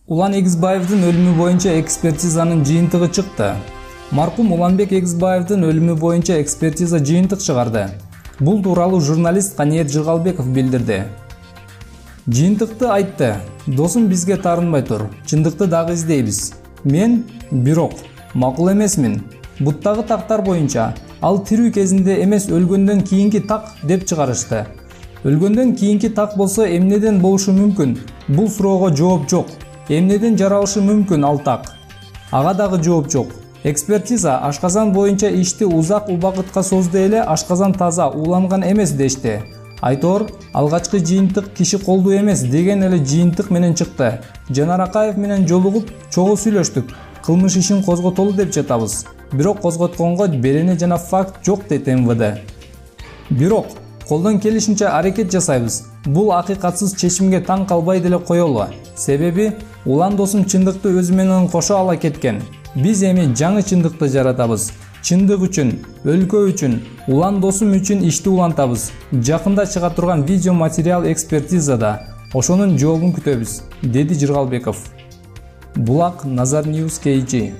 Улан Эгизбаевдин өлүмү боюнча экспертизанын жыйынтыгы чыкты. Маркум Уланбек Эгизбаевдин өлүмү боюнча экспертиза жыйынтык чыгарды. Бул тууралуу журналист Каниет Жыргалбеков билдирди. Жыйынтыкты айтты: "Досум бизге таарынбай тур. Чындыкты дагы издейбиз. Мен бирок макул эмесмин. Буттагы тактар боюнча ал тирүү кезинде эмес өлгөндөн кийинки так деп чыгарышты. Өлгөндөн кийинки так болсо эмнеден болушу мүмкүн? Бул суроого жооп жок. Эмнеден жаралышы мүмкүн ал так? Ага дагы жооп жок. Экспертиза ашказан боюнча ишти узак убакытка созду эле ашказан таза, ууланган эмес дешти. Айтор, алгачкы жыйынтык киши колдуу эмес деген эле жыйынтык менен чыкты. Жанар Акаев менен жолугуп, чогуу сүйлөштүк. Кылмыш ишин козготолу деп жатабыз. Бирок козготконго берене жана факт жок дейт МВД. Бирок колдон келишинче аракет жасайбыз. Бул акыйкатсыз чечимге таң калбай деле коелу. Себеби Улан досум чындыкты өзү менен кошо ала кеткен. Биз эми жаңы чындыкты жаратабыз. Чындык үчүн, өлкө үчүн, Улан досум үчүн ишти улантабыз. Жакында чыга турган видео материал экспертизада. Ошонун жообун күтөбүз, деди Жыргалбеков. Булак Назар Ньюс KG.